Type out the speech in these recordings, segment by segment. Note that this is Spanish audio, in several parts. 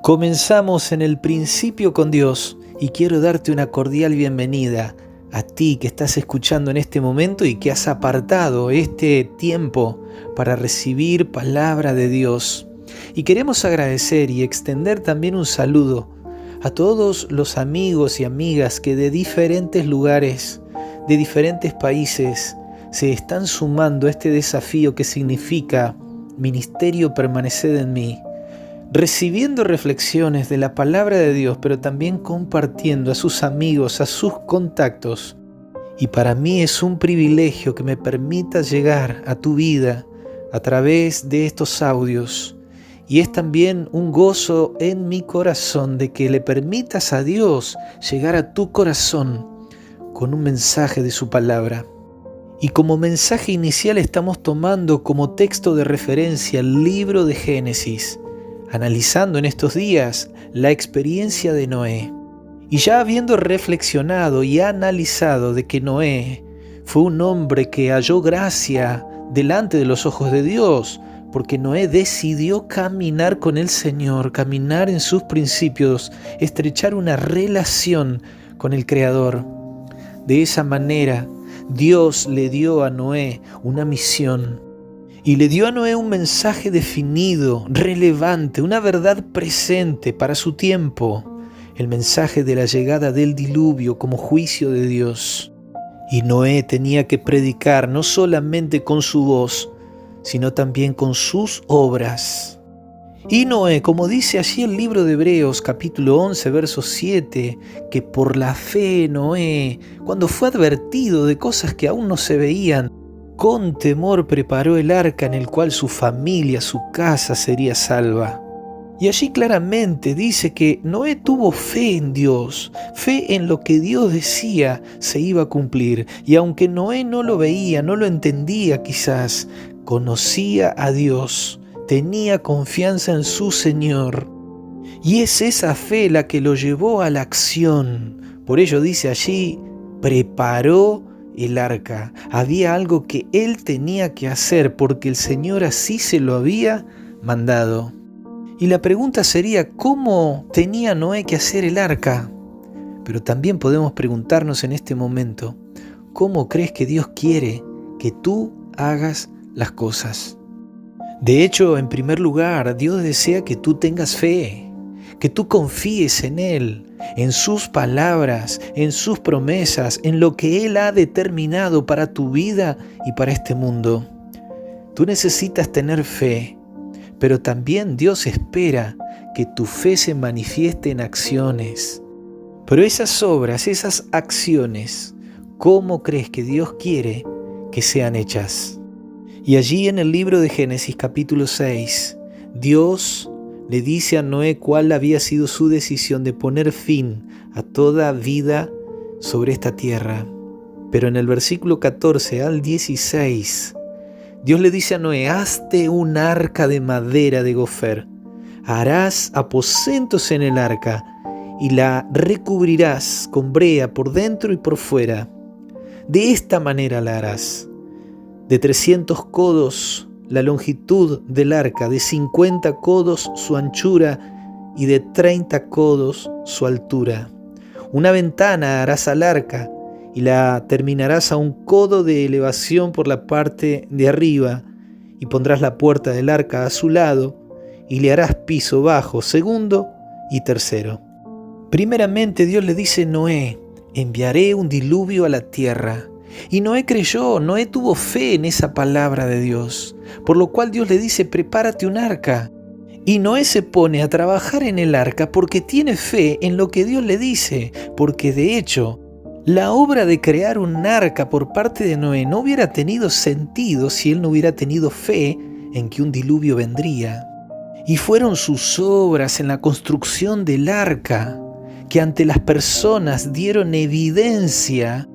Comenzamos en el principio con Dios y quiero darte una cordial bienvenida a ti que estás escuchando en este momento y que has apartado este tiempo para recibir palabra de Dios. Y queremos agradecer y extender también un saludo a todos los amigos y amigas que de diferentes lugares, de diferentes países, se están sumando a este desafío que significa Ministerio Permaneced en mí, recibiendo reflexiones de la palabra de Dios, pero también compartiendo a sus amigos, a sus contactos. Y para mí es un privilegio que me permita llegar a tu vida a través de estos audios. Y es también un gozo en mi corazón de que le permitas a Dios llegar a tu corazón con un mensaje de su palabra. Y como mensaje inicial estamos tomando como texto de referencia el libro de Génesis, analizando en estos días la experiencia de Noé. Y ya habiendo reflexionado y analizado de que Noé fue un hombre que halló gracia delante de los ojos de Dios, porque Noé decidió caminar con el Señor, caminar en sus principios, estrechar una relación con el Creador. De esa manera, Dios le dio a Noé una misión. Y le dio a Noé un mensaje definido, relevante, una verdad presente para su tiempo, el mensaje de la llegada del diluvio como juicio de Dios. Y Noé tenía que predicar no solamente con su voz, sino también con sus obras. Y Noé, como dice allí el libro de Hebreos capítulo 11, verso 7, que por la fe Noé, cuando fue advertido de cosas que aún no se veían, con temor preparó el arca en el cual su familia, su casa sería salva. Y allí claramente dice que Noé tuvo fe en Dios, fe en lo que Dios decía se iba a cumplir. Y aunque Noé no lo veía, no lo entendía quizás, conocía a Dios, tenía confianza en su Señor. Y es esa fe la que lo llevó a la acción. Por ello dice allí, preparó el arca. Había algo que él tenía que hacer porque el Señor así se lo había mandado. Y la pregunta sería, ¿cómo tenía Noé que hacer el arca? Pero también podemos preguntarnos en este momento, ¿cómo crees que Dios quiere que tú hagas las cosas? De hecho, en primer lugar, Dios desea que tú tengas fe, que tú confíes en Él, en sus palabras, en sus promesas, en lo que Él ha determinado para tu vida y para este mundo. Tú necesitas tener fe, pero también Dios espera que tu fe se manifieste en acciones. Pero esas obras, esas acciones, ¿cómo crees que Dios quiere que sean hechas? Y allí en el libro de Génesis capítulo 6, Dios le dice a Noé cuál había sido su decisión de poner fin a toda vida sobre esta tierra. Pero en el versículo 14 al 16, Dios le dice a Noé, hazte un arca de madera de gofer, harás aposentos en el arca y la recubrirás con brea por dentro y por fuera. De esta manera la harás. De 300 codos la longitud del arca, de 50 codos su anchura y de 30 codos su altura. Una ventana harás al arca y la terminarás a un codo de elevación por la parte de arriba y pondrás la puerta del arca a su lado y le harás piso bajo, segundo y tercero. Primeramente Dios le dice a Noé, enviaré un diluvio a la tierra. Y Noé creyó, Noé tuvo fe en esa palabra de Dios, por lo cual Dios le dice, prepárate un arca. Y Noé se pone a trabajar en el arca porque tiene fe en lo que Dios le dice, porque de hecho, la obra de crear un arca por parte de Noé no hubiera tenido sentido si él no hubiera tenido fe en que un diluvio vendría. Y fueron sus obras en la construcción del arca que ante las personas dieron evidencia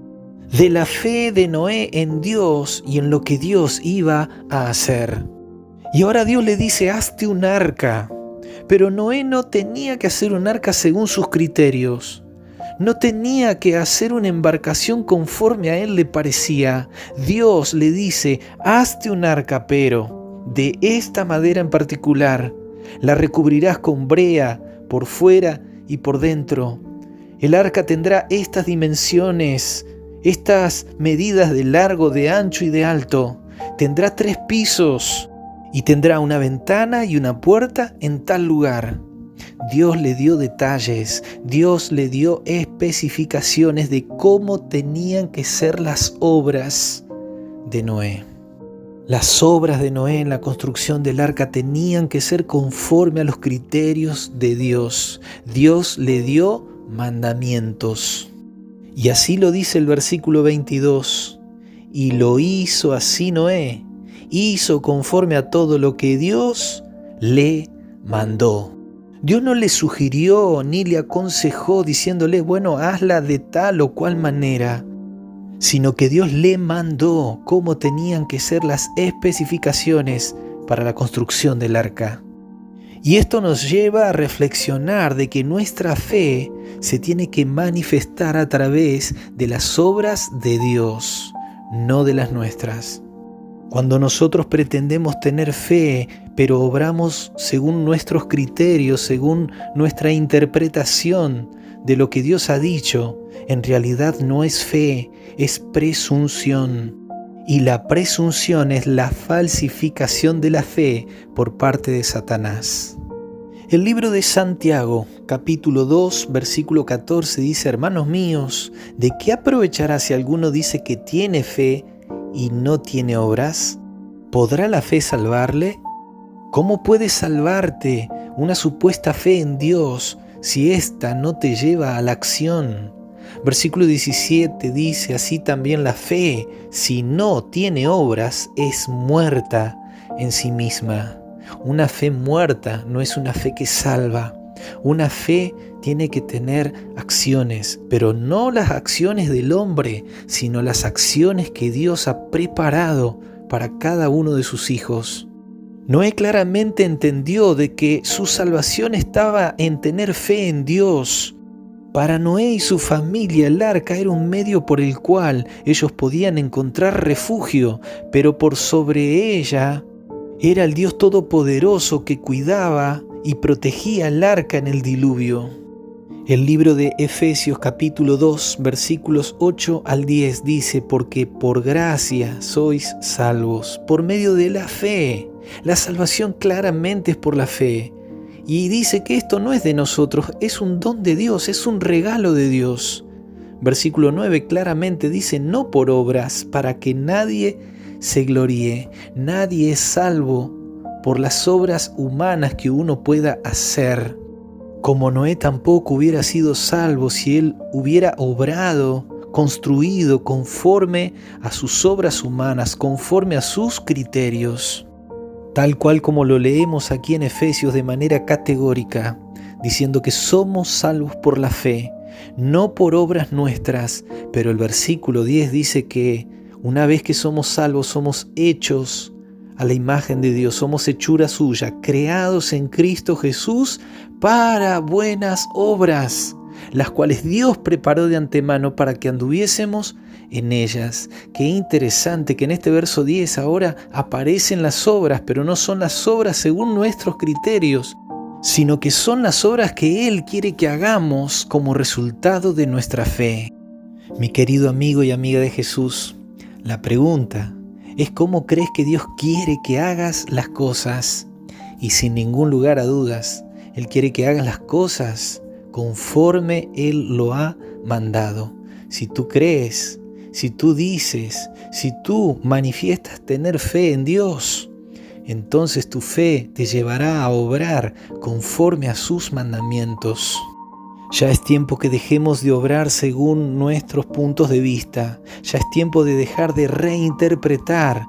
de la fe de Noé en Dios y en lo que Dios iba a hacer. Y ahora Dios le dice, hazte un arca. Pero Noé no tenía que hacer un arca según sus criterios. No tenía que hacer una embarcación conforme a él le parecía. Dios le dice, hazte un arca, pero de esta madera en particular, la recubrirás con brea por fuera y por dentro. El arca tendrá estas dimensiones, estas medidas de largo, de ancho y de alto. Tendrá 3 pisos y tendrá una ventana y una puerta en tal lugar. Dios le dio detalles, Dios le dio especificaciones de cómo tenían que ser las obras de Noé. Las obras de Noé en la construcción del arca tenían que ser conforme a los criterios de Dios. Dios le dio mandamientos. Y así lo dice el versículo 22. Y lo hizo así Noé, hizo conforme a todo lo que Dios le mandó. Dios no le sugirió ni le aconsejó diciéndole, bueno, hazla de tal o cual manera, sino que Dios le mandó cómo tenían que ser las especificaciones para la construcción del arca. Y esto nos lleva a reflexionar de que nuestra fe se tiene que manifestar a través de las obras de Dios, no de las nuestras. Cuando nosotros pretendemos tener fe, pero obramos según nuestros criterios, según nuestra interpretación de lo que Dios ha dicho, en realidad no es fe, es presunción. Y la presunción es la falsificación de la fe por parte de Satanás. El libro de Santiago, capítulo 2, versículo 14 dice, hermanos míos, ¿de qué aprovechará si alguno dice que tiene fe y no tiene obras? ¿Podrá la fe salvarle? ¿Cómo puede salvarte una supuesta fe en Dios si ésta no te lleva a la acción? Versículo 17 dice, así también la fe, si no tiene obras, es muerta en sí misma. Una fe muerta no es una fe que salva. Una fe tiene que tener acciones, pero no las acciones del hombre, sino las acciones que Dios ha preparado para cada uno de sus hijos. Noé claramente entendió de que su salvación estaba en tener fe en Dios. Para Noé y su familia el arca era un medio por el cual ellos podían encontrar refugio, pero por sobre ella era el Dios Todopoderoso que cuidaba y protegía el arca en el diluvio. El libro de Efesios capítulo 2 versículos 8 al 10 dice, porque por gracia sois salvos, por medio de la fe. La salvación claramente es por la fe. Y dice que esto no es de nosotros, es un don de Dios, es un regalo de Dios. Versículo 9 claramente dice, no por obras, para que nadie se gloríe. Nadie es salvo por las obras humanas que uno pueda hacer. Como Noé tampoco hubiera sido salvo si él hubiera obrado, construido conforme a sus obras humanas, conforme a sus criterios. Tal cual como lo leemos aquí en Efesios de manera categórica, diciendo que somos salvos por la fe, no por obras nuestras, pero el versículo 10 dice que una vez que somos salvos, somos hechos a la imagen de Dios, somos hechura suya, creados en Cristo Jesús para buenas obras, las cuales Dios preparó de antemano para que anduviésemos en ellas. Qué interesante que en este verso 10 ahora aparecen las obras, pero no son las obras según nuestros criterios, sino que son las obras que Él quiere que hagamos como resultado de nuestra fe. Mi querido amigo y amiga de Jesús, la pregunta es ¿cómo crees que Dios quiere que hagas las cosas? Y sin ningún lugar a dudas, Él quiere que hagas las cosas conforme Él lo ha mandado. Si tú crees, si tú dices, si tú manifiestas tener fe en Dios, entonces tu fe te llevará a obrar conforme a sus mandamientos. Ya es tiempo que dejemos de obrar según nuestros puntos de vista. Ya es tiempo de dejar de reinterpretar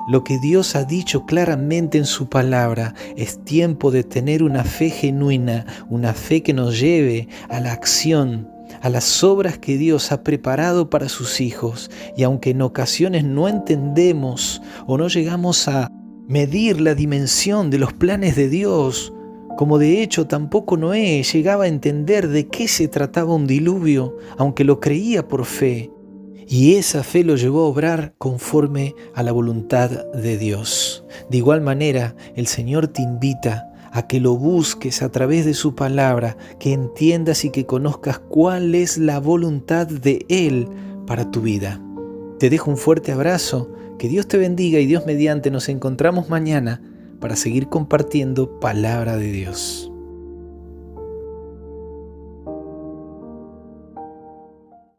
lo que Dios ha dicho claramente en su palabra. Es tiempo de tener una fe genuina, una fe que nos lleve a la acción, a las obras que Dios ha preparado para sus hijos. Y aunque en ocasiones no entendemos o no llegamos a medir la dimensión de los planes de Dios, como de hecho tampoco Noé llegaba a entender de qué se trataba un diluvio, aunque lo creía por fe. Y esa fe lo llevó a obrar conforme a la voluntad de Dios. De igual manera, el Señor te invita a que lo busques a través de su palabra, que entiendas y que conozcas cuál es la voluntad de Él para tu vida. Te dejo un fuerte abrazo, que Dios te bendiga y Dios mediante nos encontramos mañana para seguir compartiendo palabra de Dios.